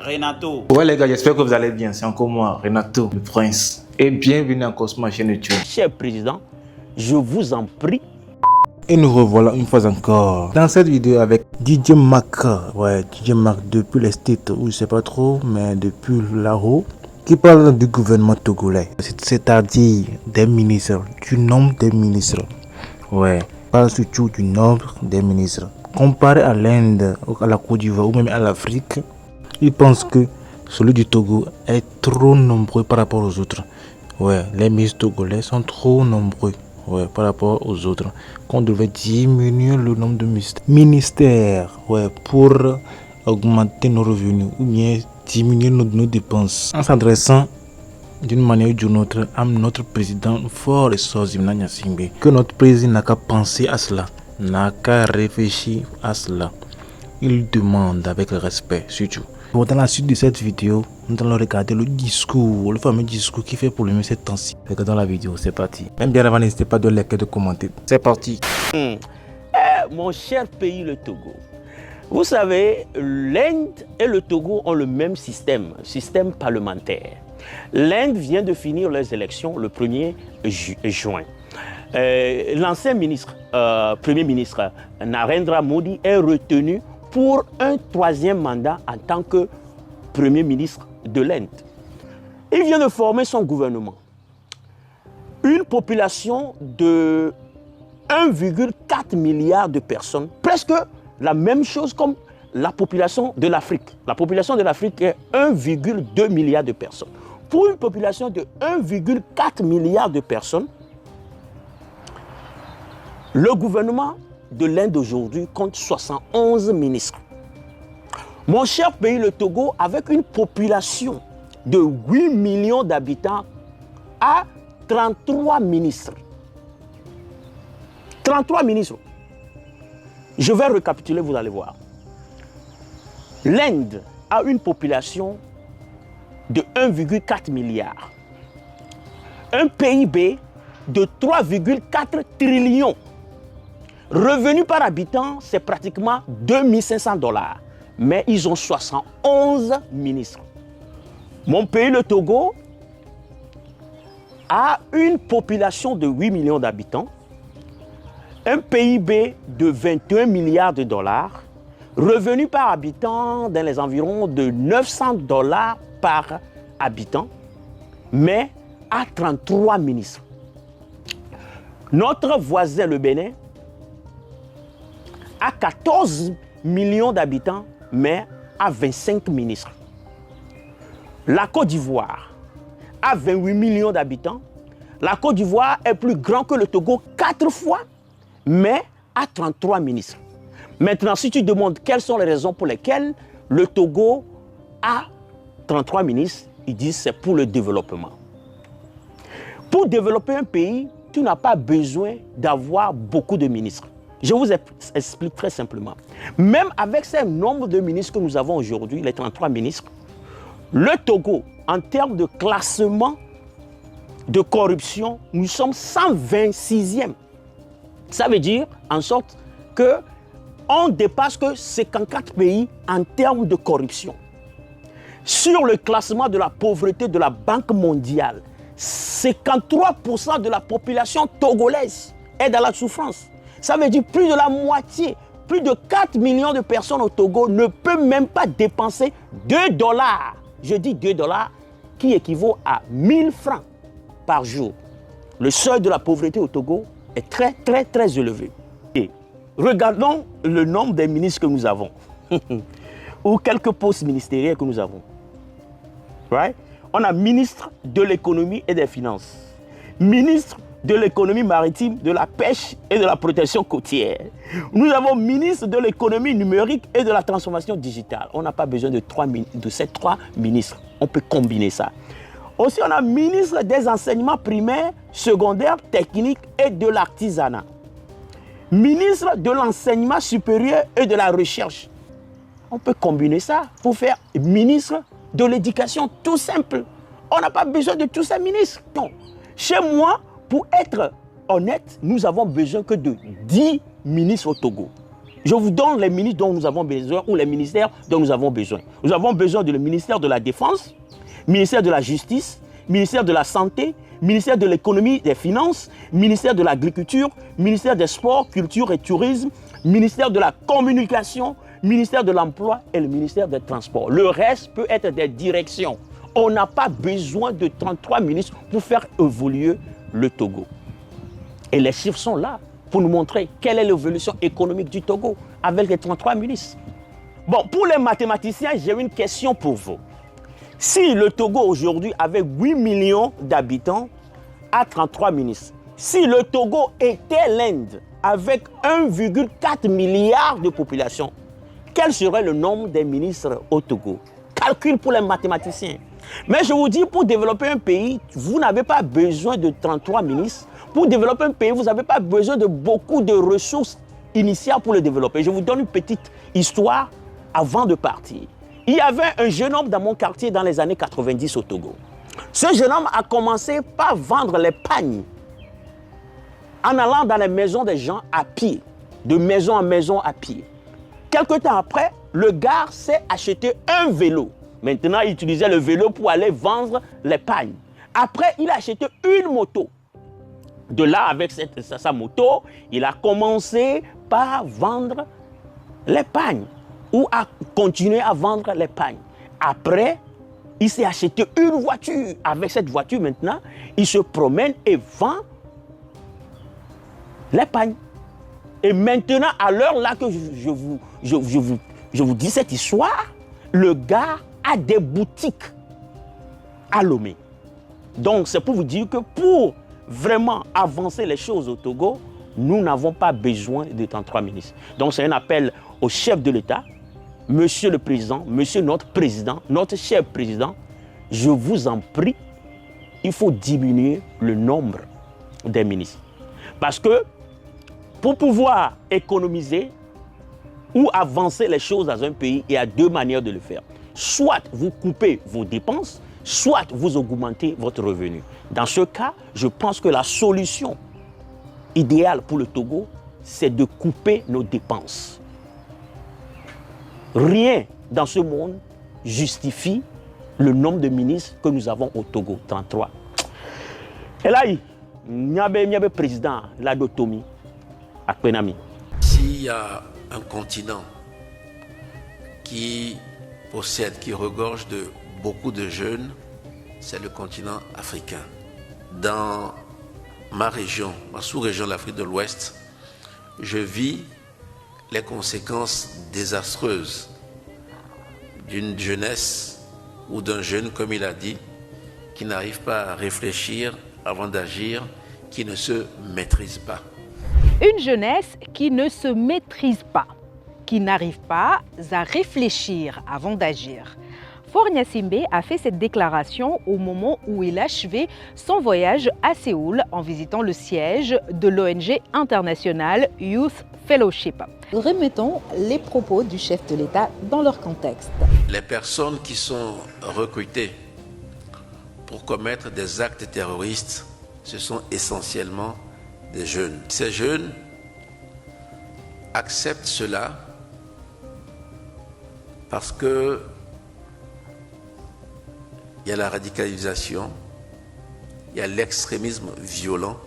Renato. Ouais les gars, j'espère que vous allez bien. C'est encore moi, Renato, le prince. Et bienvenue encore sur ma chaîne YouTube. Cher président, je vous en prie. Et nous revoilà une fois encore dans cette vidéo avec DJ Mac. Ouais, DJ Mac depuis les States, ou je sais pas trop, mais depuis là-haut, qui parle du gouvernement togolais. C'est-à-dire des ministres, du nombre des ministres. Ouais, parle surtout du nombre des ministres. Comparé à l'Inde, à la Côte d'Ivoire ou même à l'Afrique, il pense que celui du Togo est trop nombreux par rapport aux autres. Ouais, les ministres togolais sont trop nombreux. Ouais, par rapport aux autres, qu'on devait diminuer le nombre de ministères, ouais, pour augmenter nos revenus ou bien diminuer nos dépenses en s'adressant d'une manière ou d'une autre à notre président fort et Sozimna Nyasimbe. Que notre président n'a qu'à penser à cela, n'a qu'à réfléchir à cela. Il demande avec respect surtout. Bon, dans la suite de cette vidéo, nous allons regarder le discours, le fameux discours qui fait problème ces temps-ci. Regardons la vidéo, c'est parti. Même bien avant, n'hésitez pas de liker et de commenter. C'est parti. Mon cher pays, le Togo. Vous savez, l'Inde et le Togo ont le même système parlementaire. L'Inde vient de finir leurs élections le 1er juin. L'ancien Premier ministre Narendra Modi est retenu pour un 3e mandat en tant que Premier ministre de l'Inde. Il vient de former son gouvernement. Une population de 1,4 milliard de personnes, presque la même chose comme la population de l'Afrique. La population de l'Afrique est 1,2 milliard de personnes. Pour une population de 1,4 milliard de personnes, le gouvernement de l'Inde aujourd'hui compte 71 ministres. Mon cher pays, le Togo, avec une population de 8 millions d'habitants, a 33 ministres. 33 ministres. Je vais récapituler, vous allez voir. L'Inde a une population de 1,4 milliard. Un PIB de 3,4 trillions. Revenu par habitant, c'est pratiquement 2500 $. Mais ils ont 71 ministres. Mon pays, le Togo, a une population de 8 millions d'habitants, un PIB de 21 milliards de dollars, revenu par habitant dans les environs de 900 $ par habitant, mais à 33 ministres. Notre voisin, le Bénin, a 14 millions d'habitants, mais à 25 ministres. La Côte d'Ivoire a 28 millions d'habitants. La Côte d'Ivoire est plus grand que le Togo 4 fois, mais à 33 ministres. Maintenant, si tu demandes quelles sont les raisons pour lesquelles le Togo a 33 ministres, ils disent c'est pour le développement. Pour développer un pays, tu n'as pas besoin d'avoir beaucoup de ministres. Je vous explique très simplement. Même avec ce nombre de ministres que nous avons aujourd'hui, les 33 ministres, le Togo, en termes de classement de corruption, nous sommes 126e. Ça veut dire, en sorte qu'on dépasse que 54 pays en termes de corruption. Sur le classement de la pauvreté de la Banque mondiale, 53% de la population togolaise est dans la souffrance. Ça veut dire plus de la moitié, plus de 4 millions de personnes au Togo ne peuvent même pas dépenser 2 $. Je dis 2 $, qui équivaut à 1000 francs par jour. Le seuil de la pauvreté au Togo est très, très, très élevé. Et regardons le nombre des ministres que nous avons, ou quelques postes ministériels que nous avons. Right? On a ministre de l'économie et des finances, ministre de l'économie maritime, de la pêche et de la protection côtière. Nous avons ministre de l'économie numérique et de la transformation digitale. On n'a pas besoin de ces trois ministres. On peut combiner ça. Aussi, on a ministre des enseignements primaires, secondaires, techniques et de l'artisanat. Ministre de l'enseignement supérieur et de la recherche. On peut combiner ça pour faire ministre de l'éducation, tout simple. On n'a pas besoin de tous ces ministres. Non. Chez moi, pour être honnête, nous avons besoin que de 10 ministres au Togo. Je vous donne les ministres dont nous avons besoin ou les ministères dont nous avons besoin. Nous avons besoin du ministère de la Défense, ministère de la Justice, ministère de la Santé, ministère de l'Économie et des Finances, ministère de l'Agriculture, ministère des Sports, Culture et Tourisme, ministère de la Communication, ministère de l'Emploi et le ministère des Transports. Le reste peut être des directions. On n'a pas besoin de 33 ministres pour faire évoluer le Togo. Et les chiffres sont là pour nous montrer quelle est l'évolution économique du Togo avec les 33 ministres. Bon, pour les mathématiciens, j'ai une question pour vous. Si le Togo aujourd'hui, avec 8 millions d'habitants, a 33 ministres, si le Togo était l'Inde avec 1,4 milliard de population, quel serait le nombre des ministres au Togo? Calcul pour les mathématiciens. Mais je vous dis, pour développer un pays, vous n'avez pas besoin de 33 ministres. Pour développer un pays, vous n'avez pas besoin de beaucoup de ressources initiales pour le développer. Je vous donne une petite histoire avant de partir. Il y avait un jeune homme dans mon quartier dans les années 90 au Togo. Ce jeune homme a commencé par vendre les pagnes en allant dans les maisons des gens à pied, de maison en maison à pied. Quelque temps après, le gars s'est acheté un vélo. Maintenant, il utilisait le vélo pour aller vendre les pagnes. Après, il a acheté une moto. De là, avec sa moto, il a commencé par vendre les pagnes ou à continuer à vendre les pagnes. Après, il s'est acheté une voiture. Avec cette voiture, maintenant, il se promène et vend les pagnes. Et maintenant, à l'heure là que je vous dis cette histoire, le gars a des boutiques à Lomé. Donc, c'est pour vous dire que pour vraiment avancer les choses au Togo, nous n'avons pas besoin de 33 ministres. Donc, c'est un appel au chef de l'État, Monsieur le Président, Monsieur notre Président, notre cher Président, je vous en prie, il faut diminuer le nombre des ministres. Parce que pour pouvoir économiser ou avancer les choses dans un pays, il y a deux manières de le faire. Soit vous coupez vos dépenses, soit vous augmentez votre revenu. Dans ce cas, je pense que la solution idéale pour le Togo, c'est de couper nos dépenses. Rien dans ce monde justifie le nombre de ministres que nous avons au Togo, 33. Et là, il y a un président, l'Adotomi, à Penami. S'il y a un continent qui possède, qui regorge de beaucoup de jeunes, c'est le continent africain. Dans ma région, ma sous-région de l'Afrique de l'Ouest, je vis les conséquences désastreuses d'une jeunesse ou d'un jeune, comme il a dit, qui n'arrive pas à réfléchir avant d'agir, qui ne se maîtrise pas. Une jeunesse qui ne se maîtrise pas, qui n'arrive pas à réfléchir avant d'agir. Faure Gnassingbé a fait cette déclaration au moment où il achevait son voyage à Séoul en visitant le siège de l'ONG internationale Youth Fellowship. Remettons les propos du chef de l'État dans leur contexte. Les personnes qui sont recrutées pour commettre des actes terroristes, ce sont essentiellement des jeunes. Ces jeunes acceptent cela parce que il y a la radicalisation, il y a l'extrémisme violent.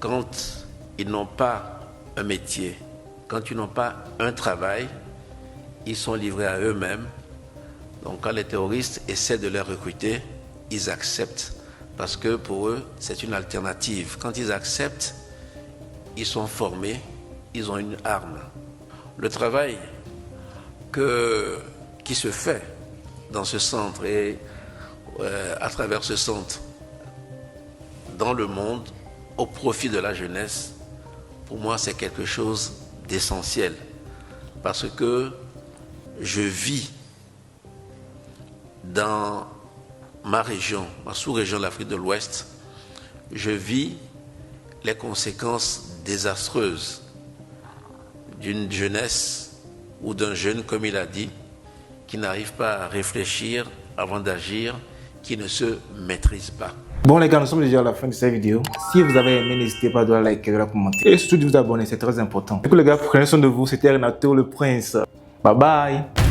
Quand ils n'ont pas un métier, quand ils n'ont pas un travail, ils sont livrés à eux-mêmes. Donc quand les terroristes essaient de les recruter, ils acceptent parce que pour eux, c'est une alternative. Quand ils acceptent, ils sont formés, ils ont une arme. Le travail qui se fait dans ce centre et à travers ce centre dans le monde au profit de la jeunesse, pour moi c'est quelque chose d'essentiel parce que je vis dans ma région, ma sous-région de l'Afrique de l'Ouest, je vis les conséquences désastreuses d'une jeunesse ou d'un jeune, comme il a dit, qui n'arrive pas à réfléchir avant d'agir, qui ne se maîtrise pas. Bon les gars, nous sommes déjà à la fin de cette vidéo. Si vous avez aimé, n'hésitez pas à liker, à commenter et surtout de vous abonner, c'est très important. Et puis les gars, prenez soin de vous, c'était Renato le Prince. Bye bye.